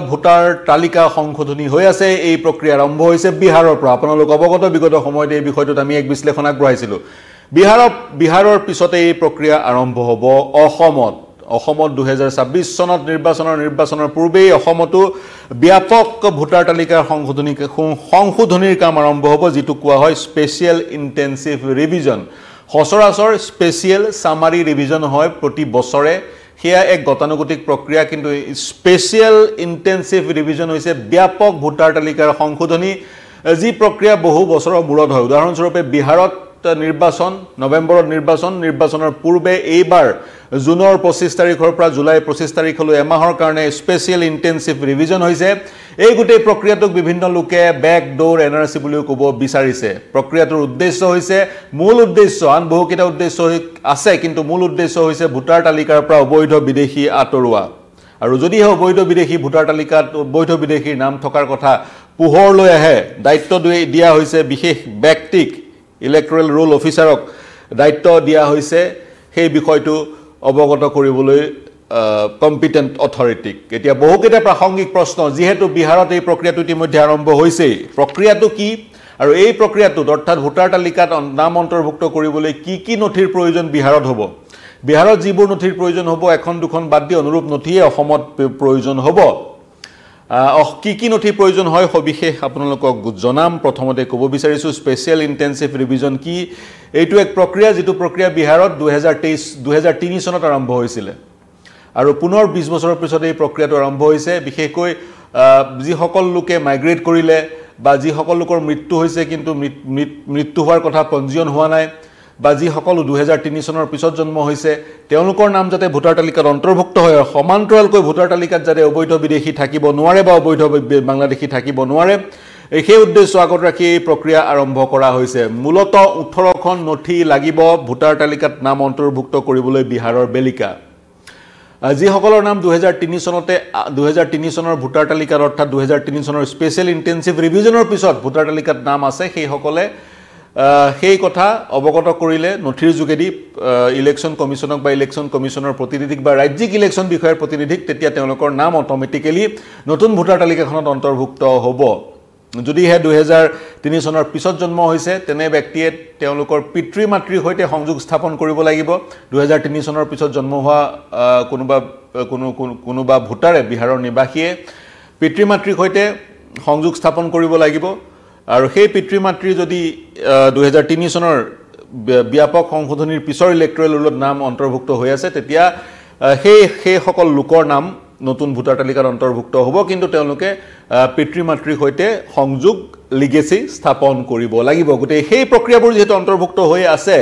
voter তালিকা সংশোধনী হৈ আছে এই প্ৰক্ৰিয়া আৰম্ভ হৈছে বিহাৰৰ পৰা আপোনালোক অৱগত বিগত সময়ত এই বিষয়টোত আমি এক বিশ্লেষণ আগবঢ়াইছিলো বিহাৰৰ পিছতে এই প্ৰক্ৰিয়া আৰম্ভ হ'ব অসমত 2026 চনত নিৰ্বাচনৰ পূৰ্বেই অসমতো ব্যাপক ভোটাৰ তালিকাৰ সংশোধনীৰ কাম আৰম্ভ হ'ব যিটো কোৱা হয় স্পেচিয়েল ইন্টেনসিভ ৰিভিজন সচৰাচৰ স্পেচিয়েল সামাৰি ৰিভিজন হয় প্ৰতি বছৰে হিয়া এক গতানুগতিক প্ৰক্ৰিয়া কিন্তু স্পেচিয়েল ইন্টেনসিভ ৰিভিজন হৈছে ব্যাপক ভোটাৰ তালিকাৰ সংশোধনী যি প্ৰক্ৰিয়া বহু বছৰৰ মূৰত হয় উদাহৰণস্বৰূপে বিহাৰত নৱেম্বৰত নিৰ্বাচনৰ পূৰ্বে এইবাৰ জুনৰ 25 তাৰিখৰ পৰা জুলাই 25 তাৰিখলৈ এমাহৰ কাৰণে স্পেচিয়েল ইন্টেনসিভ ৰিভিজন হৈছে এই গোটেই প্ৰক্ৰিয়াটোক বিভিন্ন লোকে বেকডোৰ এনআৰসি বুলিও ক'ব বিচাৰিছে প্ৰক্ৰিয়াটোৰ উদ্দেশ্য হৈছে মূল উদ্দেশ্য আন বহুকেইটা উদ্দেশ্য আছে কিন্তু মূল উদ্দেশ্য হৈছে ভোটাৰ তালিকাৰ পৰা অবৈধ বিদেশী আঁতৰোৱা আৰু যদিহে অবৈধ বিদেশী ভোটাৰ তালিকাত অবৈধ বিদেশীৰ নাম থকাৰ কথা পোহৰলৈ আহে দায়িত্ব দিয়া হৈছে বিশেষ ব্যক্তিক ইলেক্ট্ৰল ৰোল অফিচাৰক দায়িত্ব দিয়া হৈছে সেই বিষয়টো অৱগত কৰিবলৈ কম্পিটেন্ট অথৰিটিক এতিয়া বহুকেইটা প্ৰাসংগিক প্ৰশ্ন যেহেতু বিহাৰত এই প্ৰক্ৰিয়াটো ইতিমধ্যে আৰম্ভ হৈছে প্ৰক্ৰিয়াটো কি আৰু এই প্ৰক্ৰিয়াটোত অৰ্থাৎ ভোটাৰ তালিকাত নাম অন্তৰ্ভুক্ত কৰিবলৈ কি নথিৰ প্ৰয়োজন বিহাৰত হ'ব বিহাৰত যিবোৰ নথিৰ প্ৰয়োজন হ'ব এখন দুখন বাদ দি অনুৰূপ নথিয়ে অসমত প্ৰয়োজন হ'ব কি নথি প্ৰয়োজন হয় সবিশেষ আপোনালোকক জনাম প্ৰথমতে ক'ব বিচাৰিছো স্পেচিয়েল ইন্টেনসিভ ৰিভিজন কি এইটো এক প্ৰক্ৰিয়া যেটো প্ৰক্ৰিয়া বিহাৰত 2003 চনত আৰম্ভ হৈছিল আৰু পুনৰ 20 বছৰৰ পিছত এই প্ৰক্ৰিয়াটো আৰম্ভ হৈছে বিশেষকৈ যি সকল লোকে মাইগ্ৰেট কৰিলে বা যি সকল লোকৰ মৃত্যু হৈছে কিন্তু মৃত্যু হোৱাৰ কথা পঞ্জীয়ন হোৱা নাই বা যি সকল 2003 চনৰ পিছত জন্ম হৈছে তেওঁলোকৰ নাম যাতে ভোটাৰ তালিকাত অন্তৰ্ভুক্ত হয় সমান্তৰালকৈ ভোটাৰ তালিকাত যাতে অবৈধ বিদেশী থাকিব নোৱাৰে বা অবৈধ বাংলাদেশী থাকিব নোৱাৰে এই উদ্দেশ্য আগত ৰাখি এই প্ৰক্ৰিয়া আৰম্ভ কৰা হৈছে মূলত 18খন নথি লাগিব ভোটাৰ তালিকাত নাম অন্তৰ্ভুক্ত কৰিবলৈ বিহাৰৰ বেলিকা যি সকলৰ নাম 2003 চনৰ ভোটাৰ তালিকাত অৰ্থাৎ 2003 চনৰ স্পেচিয়েল ইন্টেনসিভ ৰিভিজনৰ পিছত ভোটাৰ তালিকাত নাম আছে সেই সকলে সেই কথা অৱগত কৰিলে নথিৰ যোগেদি ইলেকশন কমিছনক বা ইলেকশন কমিছনৰ প্ৰতিনিধিক বা ৰাজ্যিক ইলেকশন বিষয়ৰ প্ৰতিনিধিক তেতিয়া তেওঁলোকৰ নাম অটোমেটিক্যালি নতুন ভোটাৰ তালিকাখনত অন্তৰ্ভুক্ত হ'ব যদিহে 2003 চনৰ পিছত জন্ম হৈছে তেনে ব্যক্তিয়ে তেওঁলোকৰ পিতৃ মাতৃৰ সৈতে সংযোগ স্থাপন কৰিব লাগিব 2003 চনৰ পিছত জন্ম হোৱা কোনোবা ভোটাৰে বিহাৰৰ নিবাসীয়ে পিতৃ মাতৃৰ সৈতে সংযোগ স্থাপন কৰিব লাগিব আৰু সেই পিতৃ মাতৃ যদি 2003 চনৰ ব্যাপক সংশোধনীৰ পিছৰ ইলেক্ট্ৰল ৰোলত নাম অন্তৰ্ভুক্ত হৈ আছে তেতিয়া সেই সকল লোকৰ নাম নতুন ভোটাৰ তালিকাত অন্তৰ্ভুক্ত হ'ব কিন্তু তেওঁলোকে পিতৃ মাতৃৰ সৈতে সংযোগ লিগেসি স্থাপন কৰিব লাগিব গতে সেই প্ৰক্ৰিয়াবোৰ যেটো অন্তৰ্ভুক্ত হৈ আছে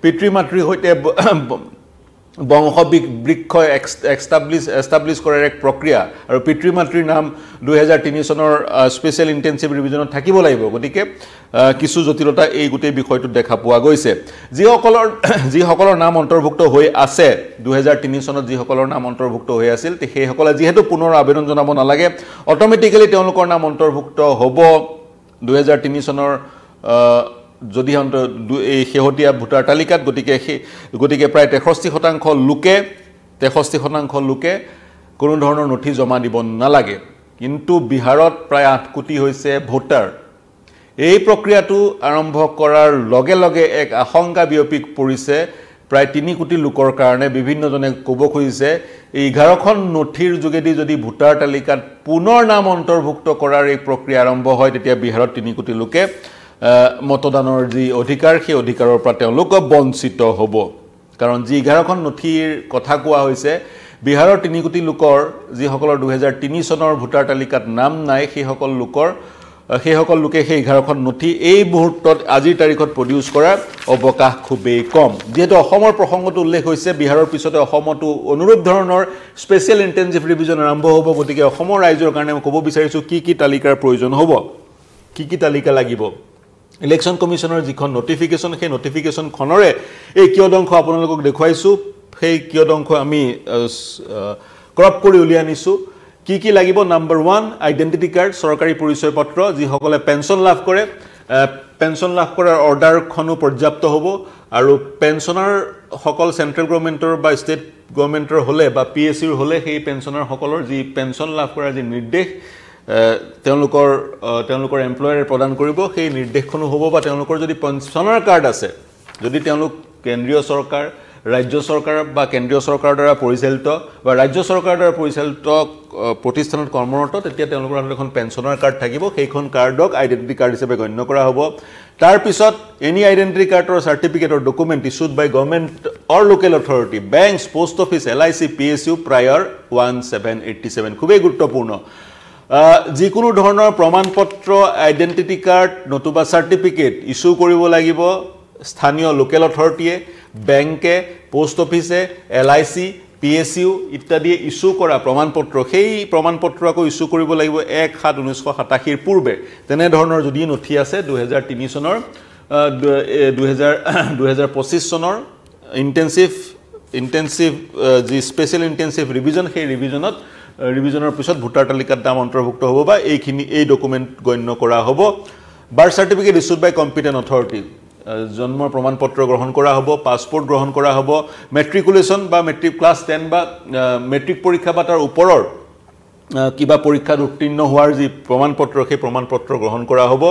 পিতৃ মাতৃৰ সৈতে বংশ বৃক্ষ এস্টাবলিশ কৰাৰ এক প্ৰক্ৰিয়া আৰু পিতৃ মাতৃৰ নাম 2003 চনৰ স্পেচিয়েল ইন্টেনসিভ ৰিভিজনত থাকিব লাগিব গতিকে কিছু জটিলতা এই গুটেই বিষয়টো দেখা পোৱা গৈছে যি সকলৰ নাম অন্তৰ্ভুক্ত হৈ আছে 2003 চনত যি সকলৰ নাম অন্তৰ্ভুক্ত হৈ আছিল সেই সকলে যেহেতু পুনৰ আবেদন জনাব নালাগে অটোমেটিক্যালি তেওঁলোকৰ নাম অন্তৰ্ভুক্ত হ'ব 2003 চনৰ যদি এই শেহতীয়া ভোটাৰ তালিকাত গতিকে প্ৰায় 63% লোকে কোনো ধৰণৰ নথি জমা দিব নালাগে কিন্তু বিহাৰত প্ৰায় 8 কোটি হৈছে ভোটাৰ এই প্ৰক্ৰিয়াটো আৰম্ভ কৰাৰ লগে লগে এক আশংকা বিয়পি পৰিছে প্ৰায় 3 কোটি লোকৰ কাৰণে বিভিন্নজনে ক'ব খুজিছে এই 11খন নথিৰ যোগেদি যদি ভোটাৰ তালিকাত পুনৰ নাম অন্তৰ্ভুক্ত কৰাৰ এই প্ৰক্ৰিয়া আৰম্ভ হয় তেতিয়া বিহাৰত 3 কোটি লোকে মতদানৰ যি অধিকাৰ সেই অধিকাৰৰ পৰা তেওঁলোক বঞ্চিত হ'ব কাৰণ যি 11খন নথিৰ কথা কোৱা হৈছে বিহাৰৰ 3 কোটি লোকৰ যি সকলৰ 2003 চনৰ ভোটাৰ তালিকাত নাম নাই সেই সকল লোকে সেই 11খন নথি এই মুহূৰ্তত আজিৰ তাৰিখত প্ৰডিউস কৰাৰ অৱকাশ খুবেই কম যেহেতু অসমৰ প্ৰসংগটো উল্লেখ হৈছে বিহাৰৰ পিছতে অসমতো অনুৰূপ ধৰণৰ স্পেচিয়েল ইন্টেনসিভ ৰিভিজন আৰম্ভ হ'ব গতিকে অসমৰ ৰাইজৰ কাৰণে মই ক'ব বিচাৰিছো কি তালিকাৰ প্ৰয়োজন হ'ব কি তালিকা লাগিব ইলেকশন কমিছনৰ যিখন নটিফিকেশন সেই নটিফিকেশন খনৰে এই কিয়দংশ আপোনালোকক দেখুৱাইছো সেই কিয়দংশ আমি ক্ৰপ কৰি উলিয়াই আনিছো কি লাগিব নাম্বাৰ 1 আইডেন্টিটি কাৰ্ড সৰকাৰি পৰিচয় পত্ৰ যি সকলে পেনশন লাভ কৰে পেনশন লাভ কৰাৰ অৰ্ডাৰ খনো পৰ্যাপ্ত হ'ব আৰু পেনশনৰ সকল সেন্ট্ৰেল গভৰ্নমেন্টৰ বা ষ্টেট গভৰ্ণমেণ্টৰ হ'লে বা PSUৰ হ'লে সেই পেঞ্চনাৰসকলৰ যি পেঞ্চন লাভ কৰাৰ যি নিৰ্দেশ তেওঁলোকৰ এমপ্লয়াৰে প্ৰদান কৰিব সেই নিৰ্দেশখনো হ'ব বা তেওঁলোকৰ যদি পেঞ্চনাৰ কাৰ্ড আছে যদি তেওঁলোক কেন্দ্ৰীয় চৰকাৰ ৰাজ্য চৰকাৰ বা কেন্দ্ৰীয় চৰকাৰৰ দ্বাৰা পৰিচালিত বা ৰাজ্য চৰকাৰৰ দ্বাৰা পৰিচালিত প্ৰতিষ্ঠানত কৰ্মৰত তেতিয়া তেওঁলোকৰ হাতত এখন পেঞ্চনাৰ কাৰ্ড থাকিব সেইখন কাৰ্ডক আইডেন্টিটি কাৰ্ড হিচাপে গণ্য কৰা হ'ব তাৰ পিছত এনি আইডেন্টিটি কাৰ্ডৰ certificate or document issued by government or local authority banks post office LIC PSU প্ৰায়ৰ 1787 খুবেই গুৰুত্বপূৰ্ণ যিকোনো ধৰণৰ প্ৰমাণপত্ৰ আইডেন্টিটি কাৰ্ড নতুবা সাৰ্টিফিকেট ইস্যু কৰিব লাগিব স্থানীয় লোকেল অথৰিটিয়ে বেংকে পোষ্ট অফিসে LIC PSU ইত্যাদি ইস্যু কৰা প্ৰমাণপত্ৰ সেই প্ৰমাণপত্ৰ আকৌ ইস্যু কৰিব লাগিব 1/7/1987 পূৰ্বে তেনে ধৰণৰ যদি নথি আছে 2003 চনৰ 2025 চনৰ ইন্টেনসিভ যি স্পেশাল ইন্টেনসিভ ৰিভিজন সেই ৰিভিজনৰ পিছত ভোটাৰ তালিকাত নাম অন্তৰ্ভুক্ত হ'ব বা এই ডকুমেন্ট গণ্য কৰা হ'ব বাৰ্থ সাৰ্টিফিকেট ইস্যুড বাই কম্পিটেন্ট অথৰিটি জন্মৰ প্ৰমাণপত্ৰ গ্ৰহণ কৰা হ'ব পাছপোৰ্ট গ্ৰহণ কৰা হ'ব মেট্ৰিকুলেশ্যন বা মেট্ৰিক ক্লাছ 10 বা মেট্ৰিক পৰীক্ষা বা তাৰ ওপৰৰ কিবা পৰীক্ষাত উত্তীৰ্ণ হোৱাৰ যি প্ৰমাণপত্ৰ সেই প্ৰমাণপত্ৰ গ্ৰহণ কৰা হ'ব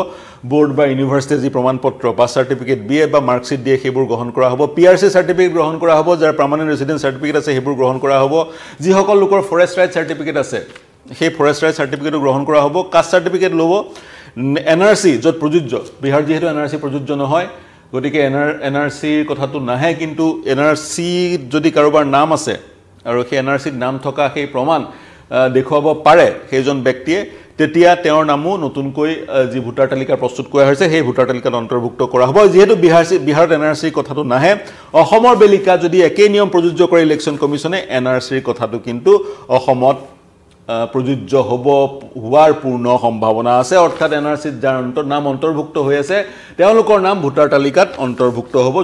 বোৰ্ড বা ইউনিভাৰ্চিটি যি প্ৰমাণপত্ৰ পাছ সাৰ্টিফিকেট BA বা মাৰ্কশিট দিয়ে সেইবোৰ গ্ৰহণ কৰা হ'ব PRC সাৰ্টিফিকেট গ্ৰহণ কৰা হ'ব যাৰ পাৰ্মানেন্ট ৰেসিডেন্স সাৰ্টিফিকেট আছে সেইবোৰ গ্ৰহণ কৰা হ'ব যিসকল লোকৰ ফৰেষ্ট ৰাইট সাৰ্টিফিকেট আছে সেই ফৰেষ্ট ৰাইট সাৰ্টিফিকেটও গ্ৰহণ কৰা হ'ব কাষ্ট সাৰ্টিফিকেট ল'ব NRC য'ত প্ৰযোজ্য বিহাৰ যেহেতু NRC প্ৰযোজ্য নহয় গতিকে NRC কথাটো নাহে কিন্তু NRC যদি কাৰোবাৰ নাম আছে আৰু সেই NRC নাম থকা সেই প্ৰমাণ দেখুৱাব পাৰে সেইজন ব্যক্তিয়ে তেতিয়া তেওঁৰ নামও নতুনকৈ যি ভোটাৰ তালিকা প্ৰস্তুত কৰা হৈছে সেই ভোটাৰ তালিকাত অন্তৰ্ভুক্ত কৰা হ'ব যেহেতু বিহাৰত NRC কথাটো নাহে অসমৰ বেলিকা যদি একে নিয়ম প্ৰযোজ্য কৰে ইলেকশ্যন কমিছনে NRC কথাটো কিন্তু অসমত প্ৰযোজ্য হোৱাৰ পূৰ্ণ সম্ভাৱনা আছে অৰ্থাৎ NRC যাৰ নাম অন্তৰ্ভুক্ত হৈ আছে তেওঁলোকৰ নাম ভোটাৰ তালিকাত অন্তৰ্ভুক্ত হ'ব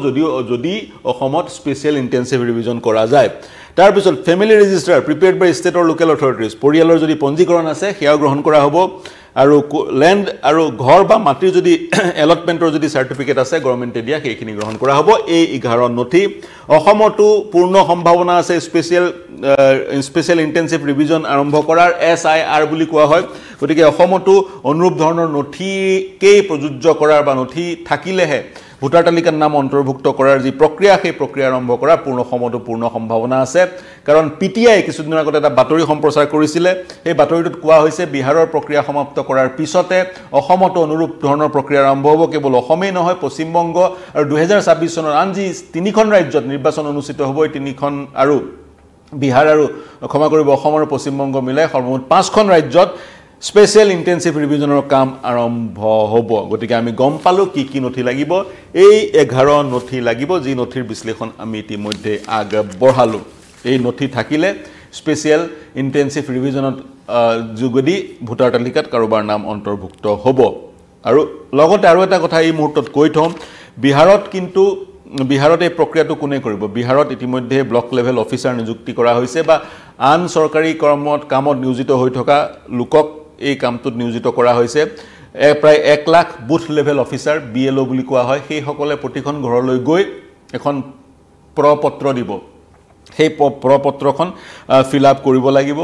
যদি অসমত স্পেশাল ইন্টেনসিভ ৰিভিজন কৰা যায় তাৰ পিছত ফ্যামিলি ৰেজিষ্টাৰ প্ৰিপেয়াৰ্ড বাই ষ্টেট অৰ লোকেল অথৰিটিজ পৰিয়ালৰ যদি পঞ্জীকৰণ আছে সেয়া গ্ৰহণ কৰা হ'ব আৰু ল্যান্ড আৰু ঘৰ বা মাটিৰ যদি এলটমেন্টৰ যদি সাৰ্টিফিকেট আছে গভৰ্নমেন্টে দিয়া সেইখিনি গ্ৰহণ কৰা হ'ব এই 11 নথি অসমতো পূৰ্ণ সম্ভাৱনা আছে স্পেশাল ইন্টেনসিভ ৰিভিজন আৰম্ভ কৰাৰ SIR বুলি কোৱা হয় গতিকে অসমতো অনুৰূপ ধৰণৰ নথিকেই প্ৰযোজ্য কৰাৰ বা নথি থাকিলেহে ভোটাৰ তালিকাত নাম অন্তৰ্ভুক্ত কৰাৰ যি প্ৰক্ৰিয়া সেই প্ৰক্ৰিয়া আৰম্ভ কৰাৰ পূৰ্ণ সম্ভাৱনা আছে কাৰণ PTI কিছুদিনৰ আগতে এটা বাতৰি সম্প্ৰচাৰ কৰিছিলে এই বাতৰিটোত কোৱা হৈছে বিহাৰৰ প্ৰক্ৰিয়া সমাপ্ত কৰাৰ পিছতে অসমতো অনুৰূপ ধৰণৰ প্ৰক্ৰিয়া আৰম্ভ হ'ব কেৱল অসমেই নহয় পশ্চিম বংগ আৰু 2026 চনৰ আন যি তিনিখন ৰাজ্যত নিৰ্বাচন অনুষ্ঠিত হ'ব এই তিনিখন আৰু বিহাৰ আৰু ক্ষমা কৰিব অসম আৰু পশ্চিম বংগ মিলাই সৰ্বমুঠ 5খন ৰাজ্যত স্পেশাল ইন্টেনসিভ ৰিভিজনৰ কাম আৰম্ভ হ'ব গতিকে আমি গম পালো কি নথি লাগিব এই 11 নথি লাগিব যি নথিৰ বিশ্লেষণ আমি ইতিমধ্যে আগবঢ়ালো এই নথি থাকিলে স্পেশাল ইন্টেনসিভ ৰিভিজনত যোগদি ভোটাৰ তালিকাত কাৰোবাৰ নাম অন্তৰ্ভুক্ত হ'ব আৰু লগতে আৰু এটা কথা এই মুহূৰ্তত কৈ থম বিহাৰত এই প্ৰক্ৰিয়াটো কোনে কৰিব বিহাৰত ইতিমধ্যে ব্লক লেভেল অফিচাৰ নিযুক্তি কৰা হৈছে বা আন চৰকাৰী কামত নিয়োজিত হৈ থকা লোকক এই কামটোত নিয়োজিত কৰা হৈছে প্ৰায় 1 lakh booth level officer BLO বুলি কোৱা হয় সেই সকলে প্ৰতিখন ঘৰলৈ গৈ এখন প্ৰপত্ৰ দিব সেই প্ৰপত্ৰখন ফিল আপ কৰিব লাগিব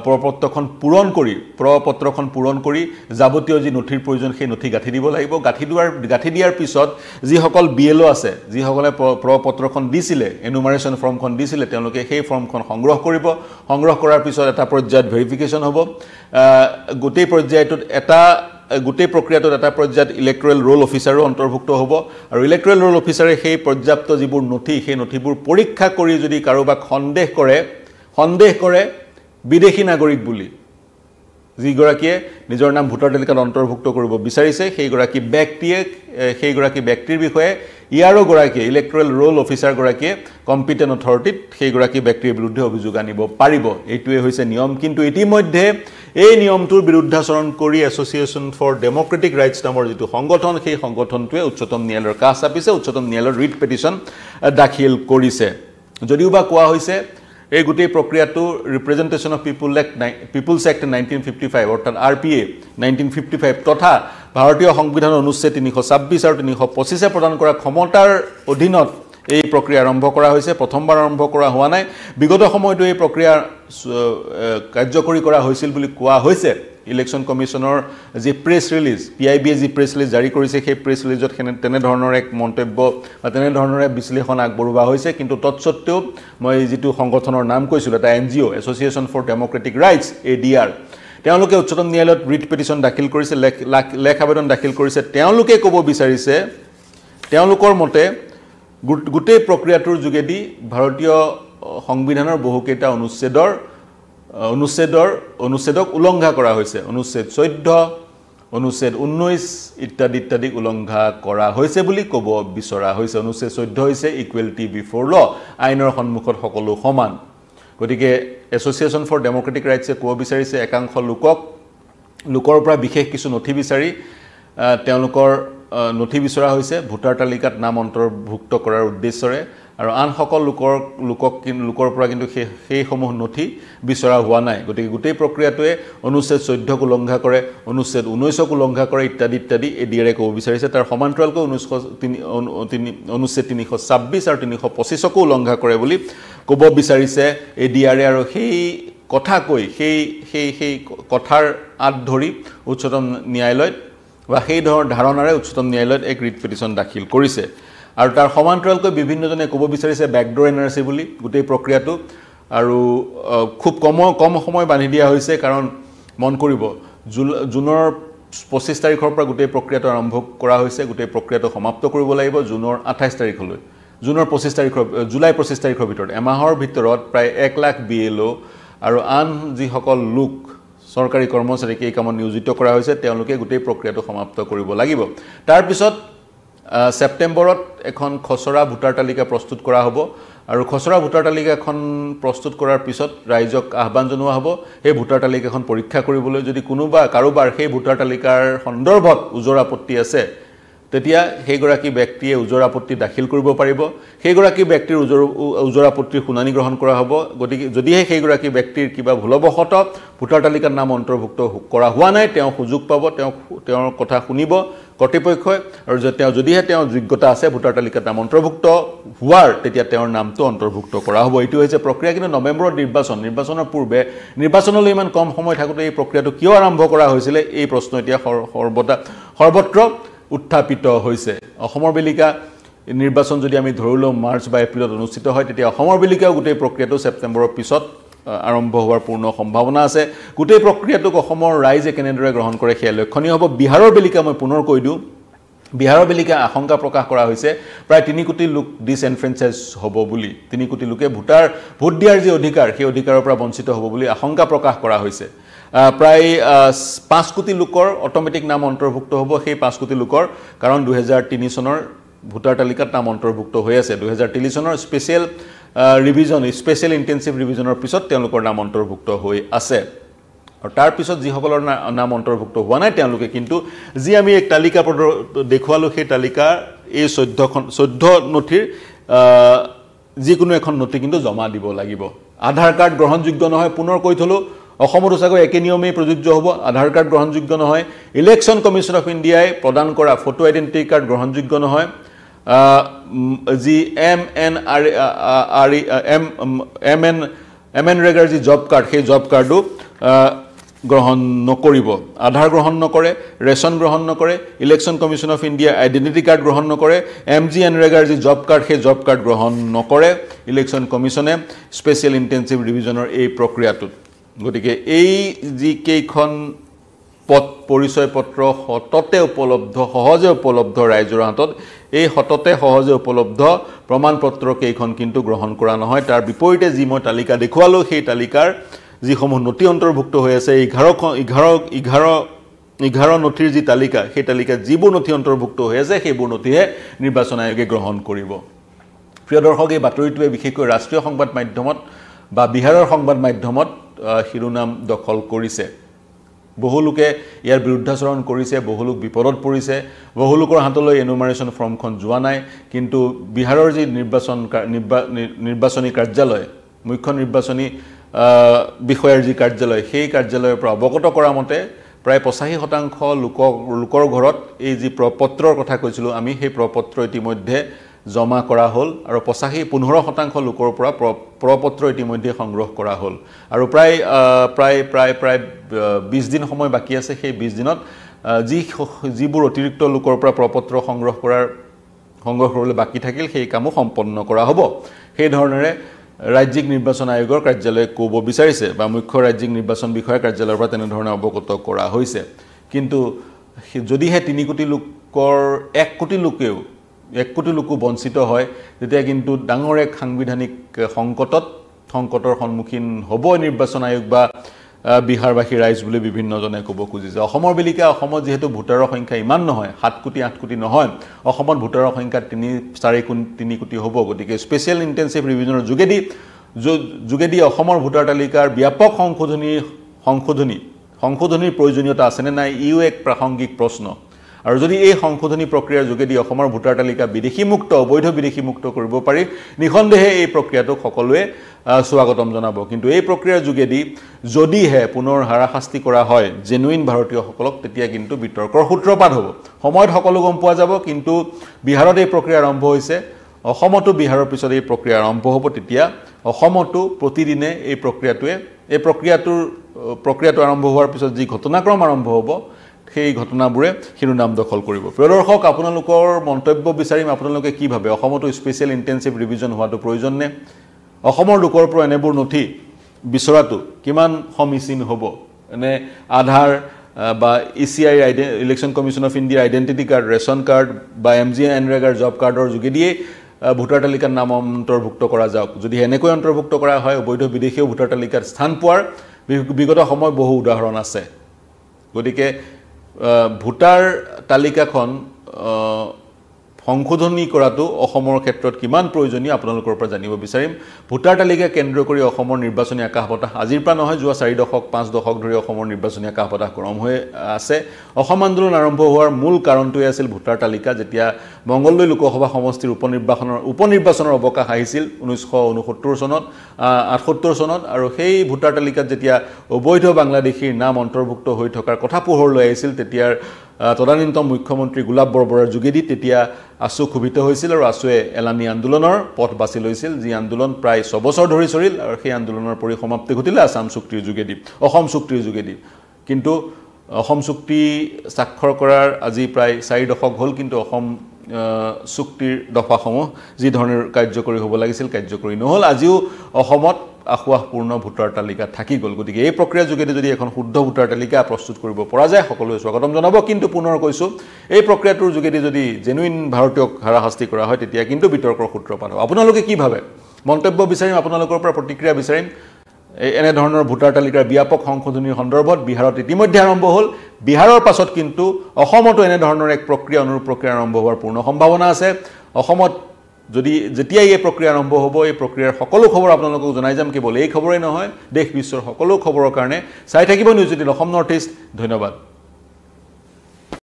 প্ৰপত্ৰখন পূৰণ কৰি যাৱতীয় যি নথিৰ প্ৰয়োজন সেই নথি গাঁঠি দিব লাগিব গাঁঠি দিয়াৰ পিছত যিসকল BLO আছে যিসকলে প্ৰপত্ৰখন দিছিলে এনুমাৰেচন ফৰ্মখন দিছিলে তেওঁলোকে সেই ফৰ্মখন সংগ্ৰহ কৰিব সংগ্ৰহ কৰাৰ পিছত এটা পৰ্যায়ত ভেৰিফিকেশ্যন হ'ব গোটেই প্ৰক্ৰিয়াটোত এটা পৰ্যায়ত ইলেক্টৰেল ৰোল অফিচাৰো অন্তৰ্ভুক্ত হ'ব আৰু ইলেক্টৰেল ৰোল অফিচাৰে সেই পৰ্যাপ্ত যিবোৰ নথি সেই নথিবোৰ পৰীক্ষা কৰি যদি কাৰোবাক সন্দেহ কৰে বিদেশী নাগৰিক বুলি যিগৰাকীয়ে নিজৰ নাম ভোটাৰ তালিকাত অন্তৰ্ভুক্ত কৰিব বিচাৰিছে সেইগৰাকী ব্যক্তিৰ বিষয়ে ইয়াৰো গৰাকী ইলেক্টৰেল ৰোল অফিচাৰ গৰাকীয়ে কম্পিটেন্ট অথৰিটিত সেইগৰাকী ব্যক্তিৰ বিৰুদ্ধে অভিযোগ আনিব পাৰিব এইটোৱে হৈছে নিয়ম কিন্তু ইতিমধ্যে এই নিয়মটোৰ বিৰুদ্ধাচৰণ কৰি এছ'চিয়েশ্যন ফৰ ডেমক্ৰেটিক ৰাইটছ নামৰ যিটো সংগঠন সেই সংগঠনটোৱে উচ্চতম ন্যায়ালয়ৰ কাষ চাপিছে উচ্চতম ন্যায়ালয়ৰ ৰিট পেটিশ্যন দাখিল কৰিছে যদিও বা কোৱা হৈছে এই গোটেই প্ৰক্ৰিয়াটো ৰিপ্ৰেজেন্টেশ্যন অফ পিপলছ এক্ট 1955 অৰ্থাৎ RPA 1955 তথা ভাৰতীয় সংবিধানৰ অনুচ্ছেদ 326 আৰু 325 প্ৰদান কৰা ক্ষমতাৰ অধীনত এই প্ৰক্ৰিয়া আৰম্ভ কৰা হৈছে প্ৰথমবাৰ আৰম্ভ কৰা হোৱা নাই বিগত সময়তো এই প্ৰক্ৰিয়া কাৰ্যকৰী কৰা হৈছিল বুলি কোৱা হৈছে ইলেকশ্যন কমিছনৰ যি প্ৰেছ ৰিলিজ পিআইবিয়ে যি প্ৰেছ ৰিলিজ জাৰি কৰিছে সেই প্ৰেছ ৰিলিজত তেনে ধৰণৰ এক মন্তব্য বা তেনে ধৰণৰ বিশ্লেষণ আগবঢ়োৱা হৈছে কিন্তু তৎসত্ত্বেও মই যিটো সংগঠনৰ নাম কৈছিল এটা NGO' association for democratic rights ADR তেওঁলোকে উচ্চতম ন্যায়ালয়ত ৰিট পিটিশ্যন দাখিল কৰিছে লেখ আবেদন দাখিল কৰিছে তেওঁলোকে ক'ব বিচাৰিছে তেওঁলোকৰ মতে গোটেই প্ৰক্ৰিয়াটোৰ যোগেদি ভাৰতীয় সংবিধানৰ বহুকেইটা অনুচ্ছেদক উলংঘা কৰা হৈছে অনুচ্ছেদ 14 অনুচ্ছেদ 19 ইত্যাদি উলংঘা কৰা হৈছে বুলি ক'ব বিচৰা হৈছে অনুচ্ছেদ 14 হৈছে ইকুৱেলিটি বিফৰ ল আইনৰ সন্মুখত সকলো সমান গতিকে এছ'চিয়েশ্যন ফৰ ডেম'ক্ৰেটিক ৰাইটছে ক'ব বিচাৰিছে একাংশ লোকৰ পৰা বিশেষ কিছু নথি বিচাৰি তেওঁলোকৰ নথি বিচৰা হৈছে ভোটাৰ তালিকাত নাম অন্তৰ্ভুক্ত কৰাৰ উদ্দেশ্যৰে আৰু আন সকল লোকৰ পৰা কিন্তু সেইসমূহ নথি বিচৰা হোৱা নাই গতিকে গোটেই প্ৰক্ৰিয়াটোৱে অনুচ্ছেদ 14ক উলংঘা কৰে অনুচ্ছেদ 19ক উলংঘা কৰে ইত্যাদি এডিআৰে ক'ব বিচাৰিছে তাৰ সমান্তৰালকৈ অনুচ্ছেদ 326 আৰু 325কো উলংঘা কৰে বুলি ক'ব বিচাৰিছে এডিআৰে আৰু সেই কথা কৈ সেই কথাৰ আঁত ধৰি উচ্চতম ন্যায়ালয়ত বা সেই ধাৰণাৰে উচ্চতম ন্যায়ালয়ত এক ৰিট পিটিশ্যন দাখিল কৰিছে আৰু তাৰ সমান্তৰালকৈ বিভিন্নজনে ক'ব বিচাৰিছে বেকডোৰ এনআৰচি বুলি গোটেই প্ৰক্ৰিয়াটো আৰু খুব কম সময় বান্ধি দিয়া হৈছে কাৰণ মন কৰিব জুনৰ 25 তাৰিখৰ পৰা গোটেই প্ৰক্ৰিয়াটো আৰম্ভ কৰা হৈছে গোটেই প্ৰক্ৰিয়াটো সমাপ্ত কৰিব লাগিব জুনৰ 28 তাৰিখলৈ জুনৰ 25 তাৰিখৰ জুলাই 25 তাৰিখৰ ভিতৰত এমাহৰ ভিতৰত প্ৰায় 1 লাখ BLO আৰু আন যিসকল লোক চৰকাৰী কৰ্মচাৰীক এই কামত নিয়োজিত কৰা হৈছে তেওঁলোকে গোটেই প্ৰক্ৰিয়াটো সমাপ্ত কৰিব লাগিব তাৰ পিছত সেপ্টেম্বৰত এখন খসৰা ভোটাৰ তালিকা প্ৰস্তুত কৰা হ'ব আৰু খসৰা ভোটাৰ তালিকাখন প্ৰস্তুত কৰাৰ পিছত ৰাইজক আহ্বান জনোৱা হ'ব এই ভোটাৰ তালিকাখন পৰীক্ষা কৰিবলৈ যদি কাৰোবাৰ সেই ভোটাৰ তালিকাৰ সন্দৰ্ভত উজৰ আপত্তি আছে তেতিয়া সেইগৰাকী ব্যক্তিয়ে উজৰ আপত্তি দাখিল কৰিব পাৰিব সেইগৰাকী ব্যক্তিৰ উজৰ আপত্তিৰ শুনানি গ্ৰহণ কৰা হ'ব গতিকে যদিহে সেইগৰাকী ব্যক্তিৰ কিবা ভুলবশতঃ ভোটাৰ তালিকাত নাম অন্তৰ্ভুক্ত কৰা হোৱা নাই তেওঁ সুযোগ পাব তেওঁৰ কথা শুনিব কৰ্তৃপক্ষই আৰু যদিহে তেওঁৰ যোগ্যতা আছে ভোটাৰ তালিকাত নাম অন্তৰ্ভুক্ত হোৱাৰ তেতিয়া তেওঁৰ নামটো অন্তৰ্ভুক্ত কৰা হ'ব এইটো হৈছে প্ৰক্ৰিয়া কিন্তু নৱেম্বৰত নিৰ্বাচনৰ পূৰ্বে নিৰ্বাচনলৈ ইমান কম সময় থাকোতে এই প্ৰক্ৰিয়াটো কিয় আৰম্ভ কৰা হৈছিল এই প্ৰশ্ন এতিয়া সৰ্বত্ৰ উত্থাপিত হৈছে অসমৰ বেলিকা নিৰ্বাচন যদি আমি ধৰিলো মাৰ্চ বা এপ্ৰিলত অনুষ্ঠিত হয় তেতিয়া অসমৰ বেলিকাও গোটেই প্ৰক্ৰিয়াটো সেপ্টেম্বৰৰ পিছত আৰম্ভ হোৱাৰ পূৰ্ণ সম্ভাৱনা আছে গোটেই প্ৰক্ৰিয়াটোক অসমৰ ৰাইজে কেনেদৰে গ্ৰহণ কৰে সেয়া লক্ষণীয় হ'ব বিহাৰৰ বেলিকা মই পুনৰ কৈ দিওঁ বিহাৰৰ বেলিকা আশংকা প্ৰকাশ কৰা হৈছে প্ৰায় 3 কোটি লোক ডিসএনফ্ৰেঞ্চাইজ হ'ব বুলি 3 কোটি লোকে ভোট দিয়াৰ যি অধিকাৰ সেই অধিকাৰৰ পৰা বঞ্চিত হ'ব বুলি আশংকা প্ৰকাশ কৰা হৈছে প্ৰায় 5 কোটি লোকৰ অটোমেটিক নাম অন্তৰ্ভুক্ত হ'ব সেই 5 কোটি লোকৰ কাৰণ 2003 চনৰ ভোটাৰ তালিকাত নাম অন্তৰ্ভুক্ত হৈ আছে 2003 চনৰ স্পেচিয়েল ইন্টেনসিভ ৰিভিজনৰ পিছত তেওঁলোকৰ নাম অন্তৰ্ভুক্ত হৈ আছে আৰু তাৰ পিছত যিসকলৰ নাম অন্তৰ্ভুক্ত হোৱা নাই তেওঁলোকে কিন্তু যি আমি এক তালিকা দেখুৱালো সেই তালিকা এই 14 নথিৰ যিকোনো এখন নথি কিন্তু জমা দিব লাগিব আধাৰ কাৰ্ড গ্ৰহণযোগ্য নহয় পুনৰ কৈ থলো অসমত চাগৈ একে নিয়মেই প্ৰযোজ্য হ'ব আধাৰ কাৰ্ড গ্ৰহণযোগ্য নহয় ইলেকশ্যন কমিছন অফ ইণ্ডিয়াই প্ৰদান কৰা ফটো আইডেন্টিটি কাৰ্ড গ্ৰহণযোগ্য নহয় যি MNREGAৰ যি জব কাৰ্ড সেই জব কাৰ্ডো গ্ৰহণ নকৰিব আধাৰ গ্ৰহণ নকৰে ৰেশন গ্ৰহণ নকৰে election commission of India identity card গ্ৰহণ নকৰে MGNREGAৰ যি জব কাৰ্ড সেই জব কাৰ্ড গ্ৰহণ নকৰে ইলেকশ্যন কমিছনে স্পেচিয়েল ইন্টেনসিভ ৰিভিজনৰ এই প্ৰক্ৰিয়াটোত গতিকে এই যি কেইখন পৰিচয় পত্ৰ হততে উপলব্ধ সহজে উপলব্ধ ৰাইজৰ হাতত এই হততে সহজে উপলব্ধ প্ৰমাণ পত্ৰ কেইখন কিন্তু গ্ৰহণ কৰা নহয় তাৰ বিপৰীতে যি মই তালিকা দেখুৱালো সেই তালিকাৰ যিসমূহ নথি অন্তৰ্ভুক্ত হৈ আছে 11 নথিৰ যি তালিকা সেই তালিকাত যিবোৰ নথি অন্তৰ্ভুক্ত হৈ আছে সেইবোৰ নথিহে নিৰ্বাচন আয়োগে গ্ৰহণ কৰিব প্ৰিয় দৰ্শক এই বাতৰিটোৱে বিশেষকৈ ৰাষ্ট্ৰীয় সংবাদ মাধ্যমত বা বিহাৰৰ সংবাদ মাধ্যমত শিৰোনাম দখল কৰিছে বহু লোকে ইয়াৰ বিৰুদ্ধাচৰণ কৰিছে বহু লোক বিপদত পৰিছে বহু লোকৰ হাতলৈ এনুমাৰেচন ফৰ্মখন যোৱা নাই কিন্তু বিহাৰৰ যি নিৰ্বাচনী কাৰ্যালয় মুখ্য নিৰ্বাচনী বিষয়াৰ যি কাৰ্যালয় সেই কাৰ্যালয়ৰ পৰা অৱগত কৰা মতে প্ৰায় 85% লোকৰ ঘৰত এই যি প্ৰপত্ৰৰ কথা কৈছিলো আমি সেই প্ৰপত্ৰ ইতিমধ্যে জমা কৰা হ'ল আৰু 15% লোকৰ পৰা প্ৰপত্ৰ ইতিমধ্যে সংগ্ৰহ কৰা হ'ল আৰু প্ৰায় 20 দিন সময় বাকি আছে সেই 20 দিনত যিবোৰ অতিৰিক্ত লোকৰ পৰা প্ৰপত্ৰ সংগ্ৰহ কৰিবলৈ বাকি থাকিল সেই কামো সম্পন্ন কৰা হ'ব সেই ধৰণেৰে ৰাজ্যিক নিৰ্বাচন আয়োগৰ কাৰ্যালয়ে ক'ব বিচাৰিছে বা মুখ্য ৰাজ্যিক নিৰ্বাচন বিষয়া কাৰ্যালয়ৰ পৰা তেনে ধৰণে অৱগত কৰা হৈছে কিন্তু যদিহে 3 কোটি লোকৰ 1 কোটি লোকো বঞ্চিত হয় তেতিয়া কিন্তু ডাঙৰ এক সাংবিধানিক সংকটৰ সন্মুখীন হ'ব নিৰ্বাচন আয়োগ বা বিহাৰবাসী ৰাইজ বুলি বিভিন্নজনে ক'ব খুজিছে অসমৰ বিলিকা অসমত যেহেতু ভোটাৰৰ সংখ্যা ইমান নহয় 7 কোটি 8 কোটি নহয় অসমত ভোটাৰৰ সংখ্যা 3 কোটি হ'ব গতিকে স্পেশাল ইন্টেনসিভ ৰিভিজনৰ যোগেদি অসমৰ ভোটাৰ তালিকাৰ ব্যাপক সংশোধনীৰ প্ৰয়োজনীয়তা আছে নে নাই ইও এক প্ৰাসংগিক প্ৰশ্ন আৰু যদি এই সংশোধনী প্ৰক্ৰিয়াৰ যোগেদি অসমৰ ভোটাৰ তালিকা অবৈধ বিদেশী মুক্ত কৰিব পাৰি নিখন্দেহে এই প্ৰক্ৰিয়াটো সকলোৱে স্বাগতম জনাব কিন্তু এই প্ৰক্ৰিয়াৰ যোগেদি যদিহে পুনৰ হাৰাশাস্তি কৰা হয় জেনুইন ভাৰতীয়সকলক তেতিয়া কিন্তু বিতৰ্কৰ সূত্ৰপাত হ'ব সময়ত সকলো গম পোৱা যাব কিন্তু বিহাৰত এই প্ৰক্ৰিয়া আৰম্ভ হৈছে অসমতো বিহাৰৰ পিছত এই প্ৰক্ৰিয়া আৰম্ভ হ'ব তেতিয়া অসমতো প্ৰতিদিনে এই প্ৰক্ৰিয়াটো আৰম্ভ হোৱাৰ পিছত যি ঘটনাক্ৰম আৰম্ভ হ'ব সেই ঘটনাবোৰে শিৰোনাম দখল কৰিব প্ৰিয় দৰ্শক আপোনালোকৰ মন্তব্য বিচাৰিম আপোনালোকে কি ভাবে অসমতো স্পেশাল ইন্টেনসিভ ৰিভিজন হোৱাটো প্ৰয়োজন নে অসমৰ লোকৰ পৰা এনেবোৰ নথি বিচৰাটো কিমান সমীচীন হ'ব এনে আধাৰ বা ECI election commission of India identity card ration card বা এমজিএনৰেগাৰ জব কাৰ্ডৰ যোগেদিয়ে ভোটাৰ তালিকাত নাম অন্তৰ্ভুক্ত কৰা যাওক যদি এনেকৈ অন্তৰ্ভুক্ত কৰা হয় অবৈধ বিদেশীয় ভোটাৰ তালিকাত স্থান পোৱাৰ বিগত সময় বহু উদাহৰণ আছে গতিকে ভোটাৰ তালিকাখন সংশোধনী কৰাটো অসমৰ ক্ষেত্ৰত কিমান প্ৰয়োজনীয় আপোনালোকৰ পৰা জানিব বিচাৰিম ভোটাৰ তালিকা কেন্দ্ৰ কৰি অসমৰ নিৰ্বাচনী আকাশ বতাহ আজিৰ পৰা নহয় যোৱা 4 দশক 5 দশক ধৰি অসমৰ নিৰ্বাচনী আকাশ বতাহ গৰম হৈ আছে অসম আন্দোলন আৰম্ভ হোৱাৰ মূল কাৰণটোৱে আছিল ভোটাৰ তালিকা যেতিয়া মংগলদৈ লোকসভা সমষ্টিৰ উপনিৰ্বাচনৰ অৱকাশ আহিছিল 1969 চনত 78 চনত আৰু সেই ভোটাৰ তালিকাত যেতিয়া অবৈধ বাংলাদেশীৰ নাম অন্তৰ্ভুক্ত হৈ থকাৰ কথা পোহৰলৈ আহিছিল তেতিয়াৰ তদানীন্তন মুখ্যমন্ত্ৰী গোলাপ বৰবৰাৰ যোগেদি তেতিয়া আসু ক্ষুভিত হৈছিল আৰু আসুৱে এলানি আন্দোলনৰ পথ বাছি লৈছিল যি আন্দোলন প্ৰায় 6 বছৰ ধৰি চলিল আৰু সেই আন্দোলনৰ পৰিসমাপ্তি ঘটিলে আসাম চুক্তিৰ যোগেদি অসম চুক্তিৰ যোগেদি কিন্তু অসম চুক্তি স্বাক্ষৰ কৰাৰ আজি প্ৰায় 4 দশক হ'ল কিন্তু অসম চুক্তিৰ দফাসমূহ যি ধৰণৰ কাৰ্যকৰী হ'ব লাগিছিল কাৰ্যকৰী নহল আজিও অসমত আখুৱাহপূৰ্ণ ভোটাৰ তালিকা থাকি গ'ল গতিকে এই প্ৰক্ৰিয়াৰ যোগেদি যদি এখন শুদ্ধ ভোটাৰ তালিকা প্ৰস্তুত কৰিব পৰা যায় সকলোৱে স্বাগতম জনাব কিন্তু পুনৰ কৈছো এই প্ৰক্ৰিয়াটোৰ যোগেদি যদি জেনুইন ভাৰতীয়ক হাৰাশাস্তি কৰা হয় তেতিয়া কিন্তু বিতৰ্কৰ সূত্ৰপাত হ'ব আপোনালোকে কি ভাবে মন্তব্য বিচাৰিম আপোনালোকৰ পৰা প্ৰতিক্ৰিয়া বিচাৰিম এনে ধৰণৰ ভোটাৰ তালিকাৰ ব্যাপক সংশোধনীৰ সন্দৰ্ভত বিহাৰত ইতিমধ্যে আৰম্ভ হ'ল বিহাৰৰ পাছত কিন্তু অসমতো এনে ধৰণৰ এক প্ৰক্ৰিয়া অনুৰূপ প্ৰক্ৰিয়া আৰম্ভ হোৱাৰ পূৰ্ণ সম্ভাৱনা আছে অসমত যদি যেতিয়া এই প্ৰক্ৰিয়া আৰম্ভ হ'ব এই প্ৰক্ৰিয়াৰ সকলো খবৰ আপোনালোকক জনাই যাম কেৱল এই খবৰেই নহয় দেশ বিশ্বৰ সকলো খবৰৰ কাৰণে চাই থাকিব নিউজ18 অসম নৰ্থ ইষ্ট ধন্যবাদ